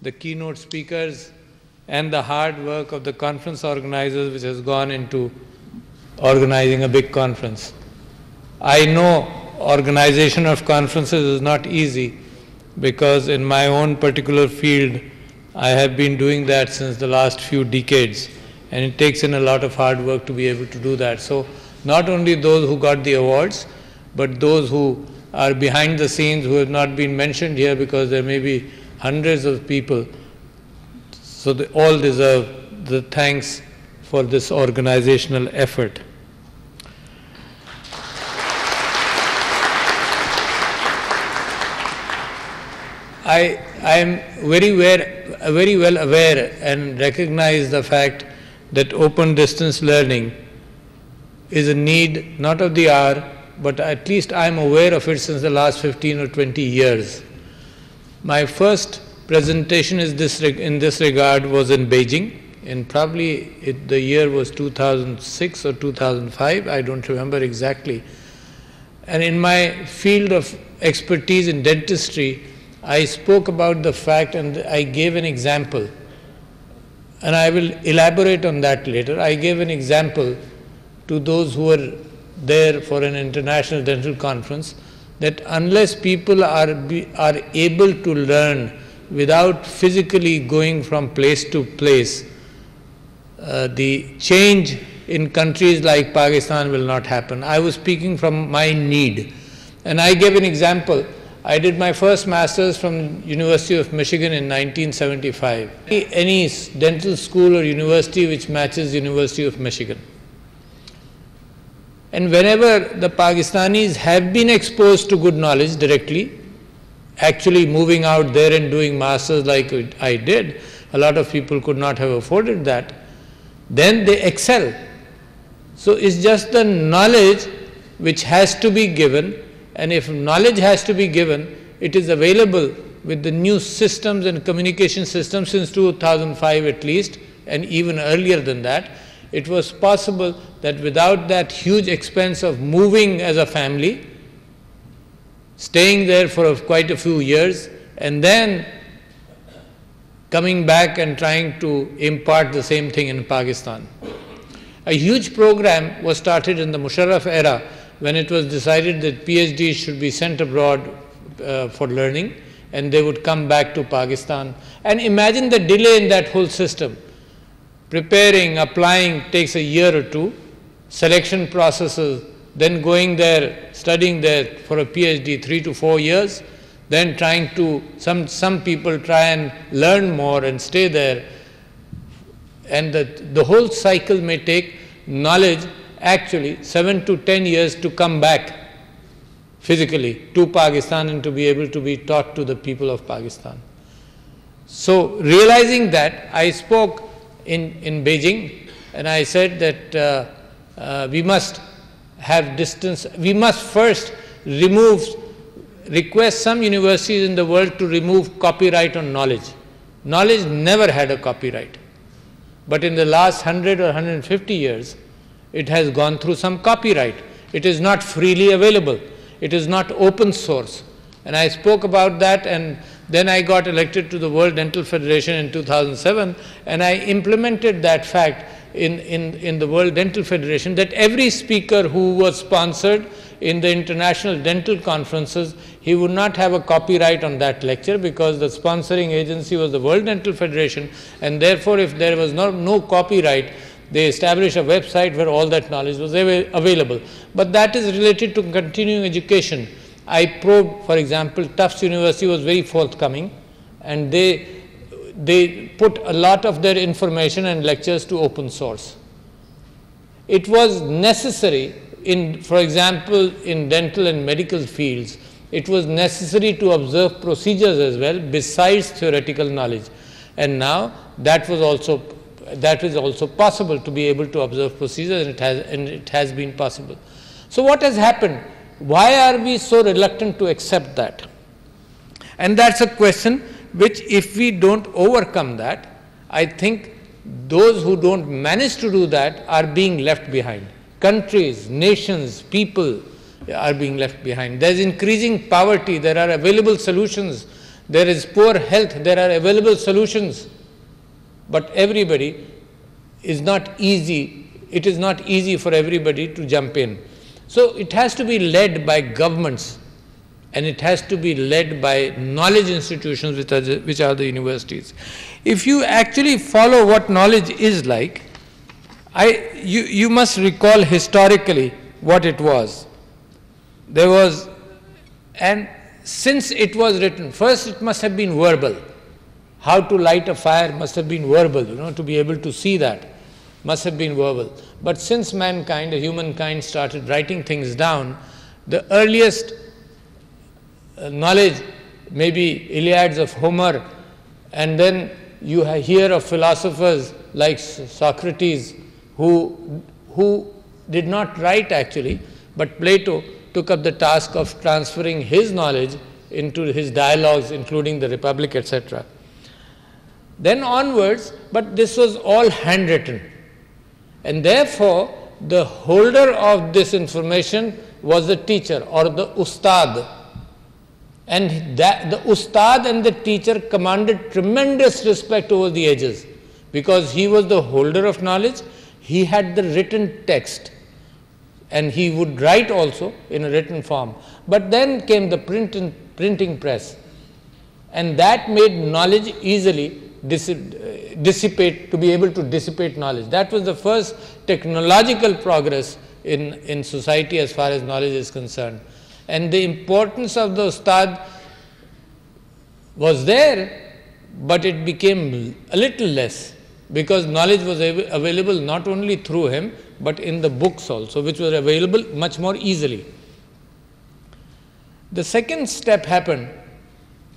the keynote speakers, and the hard work of the conference organizers which has gone into organizing a big conference. I know organization of conferences is not easy because in my own particular field, I have been doing that since the last few decades, and it takes in a lot of hard work to be able to do that. So not only those who got the awards, but those who are behind the scenes who have not been mentioned here because there may be hundreds of people. So they all deserve the thanks for this organizational effort. I am very well aware and recognize the fact that open distance learning is a need not of the hour, but at least I am aware of it since the last 15 or 20 years. My first presentation in this regard was in Beijing, and probably the year was 2006 or 2005, I don't remember exactly. And in my field of expertise in dentistry, I spoke about the fact and I gave an example, and I will elaborate on that later. I gave an example to those who were there for an international dental conference that unless people are able to learn without physically going from place to place, the change in countries like Pakistan will not happen. I was speaking from my need, and I gave an example. I did my first master's from University of Michigan in 1975. Any dental school or university which matches University of Michigan. And whenever the Pakistanis have been exposed to good knowledge directly, actually moving out there and doing masters like I did, a lot of people could not have afforded that, then they excel. So it's just the knowledge which has to be given. And if knowledge has to be given, it is available with the new systems and communication systems since 2005 at least, and even earlier than that. It was possible that without that huge expense of moving as a family, staying there for quite a few years, and then coming back and trying to impart the same thing in Pakistan. A huge program was started in the Musharraf era when it was decided that PhDs should be sent abroad for learning, and they would come back to Pakistan. And imagine the delay in that whole system. Preparing, applying takes a year or two, selection processes, then going there, studying there for a PhD 3 to 4 years, then trying to, some people try and learn more and stay there. And the whole cycle may take knowledge actually 7 to 10 years to come back physically to Pakistan and to be able to be taught to the people of Pakistan. So realizing that, I spoke in Beijing, and I said that we must have distance, we must first request some universities in the world to remove copyright on knowledge. Knowledge never had a copyright, but in the last 100 or 150 years, it has gone through some copyright. It is not freely available. It is not open source. And I spoke about that, and then I got elected to the World Dental Federation in 2007, and I implemented that fact in the World Dental Federation, that every speaker who was sponsored in the international dental conferences, he would not have a copyright on that lecture because the sponsoring agency was the World Dental Federation, and therefore if there was no copyright, they established a website where all that knowledge was available. But that is related to continuing education. I probed, for example, Tufts University was very forthcoming, and they put a lot of their information and lectures to open source. It was necessary for example, in dental and medical fields, it was necessary to observe procedures as well besides theoretical knowledge. And now that is also possible to be able to observe procedures, and it has been possible. So what has happened? Why are we so reluctant to accept that? And that's a question which, if we don't overcome that, I think those who don't manage to do that are being left behind. Countries, nations, people are being left behind. There's increasing poverty. There are available solutions. there is poor health, there are available solutions, but everybody is not easy, it is not easy for everybody to jump in. So it has to be led by governments, and it has to be led by knowledge institutions, which are the universities. If you actually follow what knowledge is like, you must recall historically what it was. There was, and since it was written, first it must have been verbal. How to light a fire must have been verbal, to be able to see that must have been verbal. But since mankind, humankind started writing things down, the earliest knowledge, maybe Iliads of Homer, and then you hear of philosophers like Socrates who did not write actually, but Plato took up the task of transferring his knowledge into his dialogues, including the Republic, etc. Then onwards, but this was all handwritten, and therefore the holder of this information was the teacher or the ustad, and the ustad and the teacher commanded tremendous respect over the ages, because he was the holder of knowledge, he had the written text, and he would write also in a written form. But then came the printing press, and that made knowledge easily dissipate, to be able to dissipate knowledge. That was the first technological progress in society as far as knowledge is concerned. And the importance of the ustad was there, but it became a little less, because knowledge was available not only through him, but in the books also, which were available much more easily. The second step happened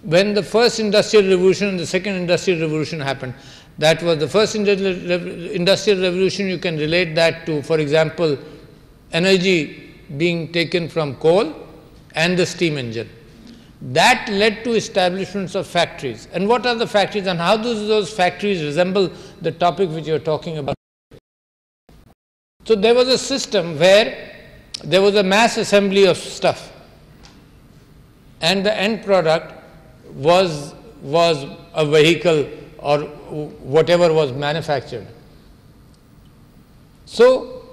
when the first industrial revolution and the second industrial revolution happened. That was the first industrial revolution. You can relate that to, for example, energy being taken from coal and the steam engine. That led to establishments of factories. And what are the factories, and how do those factories resemble the topic which you are talking about? So there was a system where there was a mass assembly of stuff, and the end product was a vehicle or whatever was manufactured. So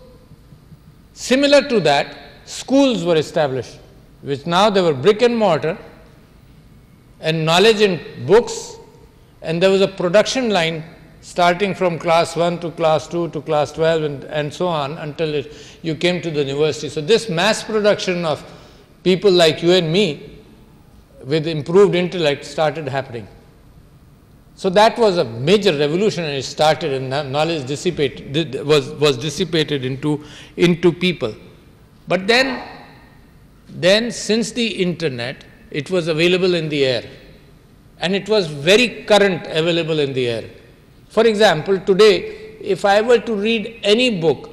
similar to that, schools were established, which now they were brick and mortar, and knowledge in books, and there was a production line starting from class 1 to class 2 to class 12 and so on until you came to the university. So this mass production of people like you and me with improved intellect started happening. So that was a major revolution, and it started, and knowledge was dissipated into people. But then since the internet, it was available in the air, and it was very current available in the air. For example, today, if I were to read any book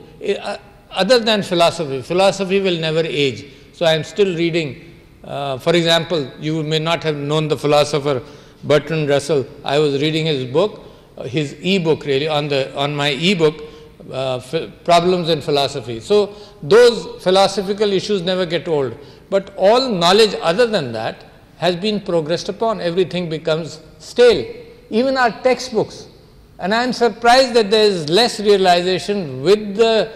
other than philosophy, philosophy will never age. So I am still reading, for example, you may not have known the philosopher Bertrand Russell. I was reading his book, his e-book really, on my e-book, Problems in Philosophy. So those philosophical issues never get old. But all knowledge other than that has been progressed upon. Everything becomes stale, even our textbooks. And I am surprised that there is less realization with the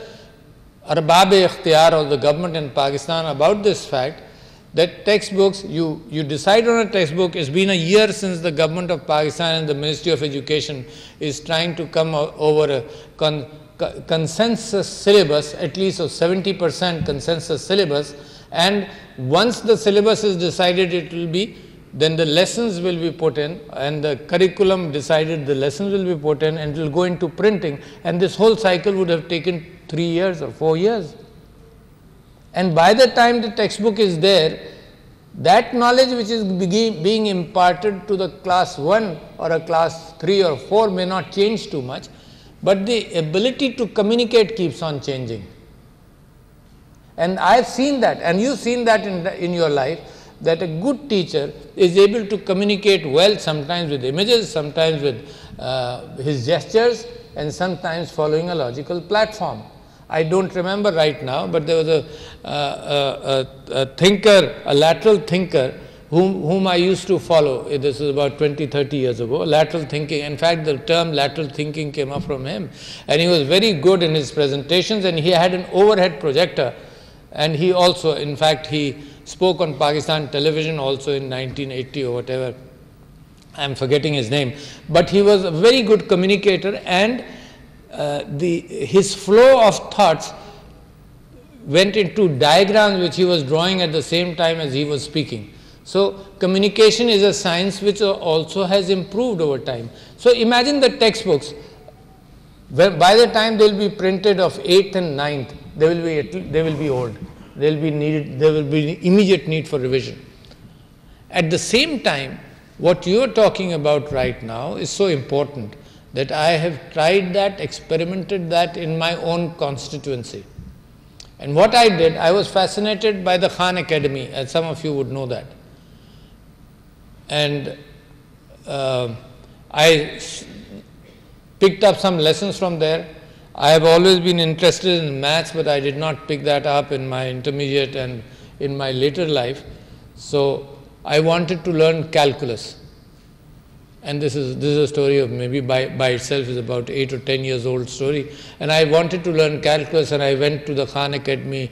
Arbab-e-Ikhtiyar or the government in Pakistan about this fact, that textbooks, you decide on a textbook. It's been a year since the government of Pakistan and the Ministry of Education is trying to come over a consensus syllabus, at least of 70% consensus syllabus, and once the syllabus is decided, it will be, then the lessons will be put in, and the curriculum decided, the lessons will be put in, and it will go into printing, and this whole cycle would have taken 3 years or 4 years. And by the time the textbook is there, that knowledge which is being imparted to the class 1 or a class 3 or 4 may not change too much, but the ability to communicate keeps on changing. And I've seen that, and you've seen that in your life, that a good teacher is able to communicate well, sometimes with images, sometimes with his gestures, and sometimes following a logical platform. I don't remember right now, but there was a thinker, a lateral thinker, whom I used to follow. This is about 20, 30 years ago, lateral thinking. In fact, the term lateral thinking came up from him. And he was very good in his presentations, and he had an overhead projector. And he also, in fact, he spoke on Pakistan television also in 1980 or whatever. I'm forgetting his name. But he was a very good communicator, and his flow of thoughts went into diagrams which he was drawing at the same time as he was speaking. So communication is a science which also has improved over time. So imagine the textbooks. By the time they will be printed of 8th and 9th, they will be old. There will be immediate need for revision. At the same time, what you are talking about right now is so important that I have tried that, experimented that in my own constituency. And what I did, I was fascinated by the Khan Academy, as some of you would know that. And I picked up some lessons from there. I have always been interested in maths, but I did not pick that up in my intermediate and in my later life. So I wanted to learn calculus. And this is a story of maybe by itself is about 8 or 10 years old story. And I wanted to learn calculus, and I went to the Khan Academy,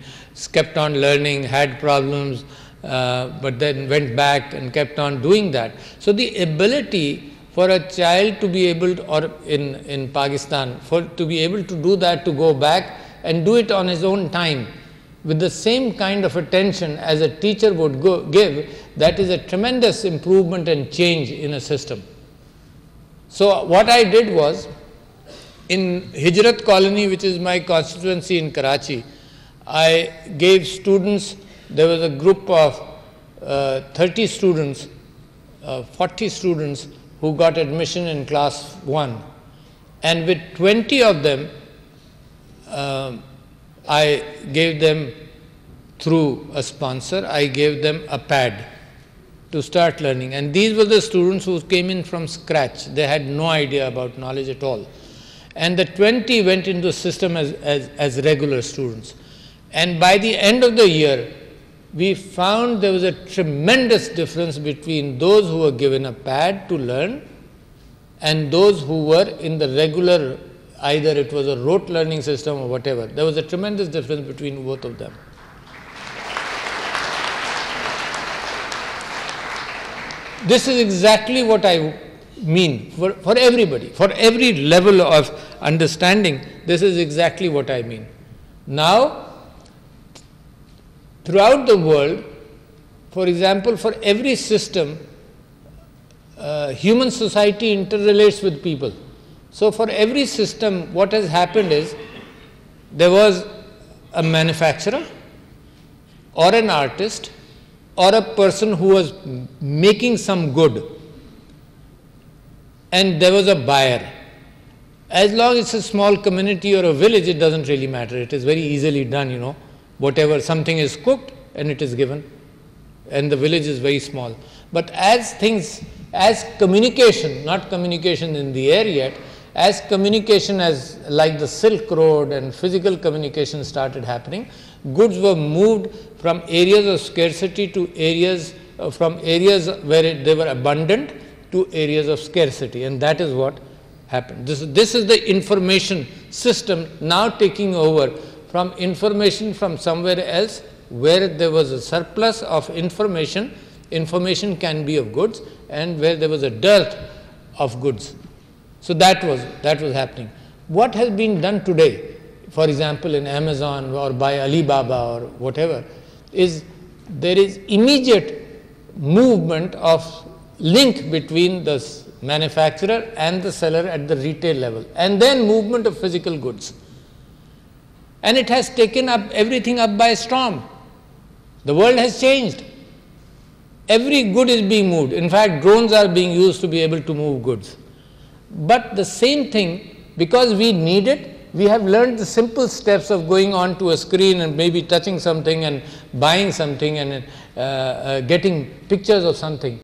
kept on learning, had problems, but then went back and kept on doing that. So the ability for a child to be able to, or in Pakistan, to be able to do that, to go back and do it on his own time with the same kind of attention as a teacher would give, that is a tremendous improvement and change in a system. So what I did was, in Hijrat colony, which is my constituency in Karachi, I gave students, there was a group of 30 students, 40 students who got admission in class 1. And with 20 of them, I gave them, through a sponsor, I gave them a pad to start learning. And these were the students who came in from scratch. They had no idea about knowledge at all. And the 20 went into the system as regular students. And by the end of the year, we found there was a tremendous difference between those who were given a pad to learn and those who were in the regular, either it was a rote learning system or whatever. There was a tremendous difference between both of them. This is exactly what I mean for everybody, for every level of understanding. This is exactly what I mean. Now, throughout the world, for example, for every system, human society interrelates with people. So for every system, what has happened is, there was a manufacturer or an artist or a person who was making some good, and there was a buyer. As long as it's a small community or a village, it doesn't really matter. It is very easily done, you know. Whatever, something is cooked and it is given, and the village is very small. But as communication, not communication in the air yet, as communication as like the Silk Road and physical communication started happening, goods were moved from areas of scarcity to areas, from areas where they were abundant to areas of scarcity, and that is what happened. This is the information system now taking over from information from somewhere else where there was a surplus of information. Information can be of goods, and where there was a dearth of goods. So that was happening. What has been done today, for example, in Amazon or by Alibaba or whatever, is there is immediate movement of link between the manufacturer and the seller at the retail level, and then movement of physical goods. And it has taken up everything up by storm. The world has changed. Every good is being moved. In fact, drones are being used to be able to move goods. But the same thing, because we need it, we have learned the simple steps of going on to a screen and maybe touching something and buying something and getting pictures of something.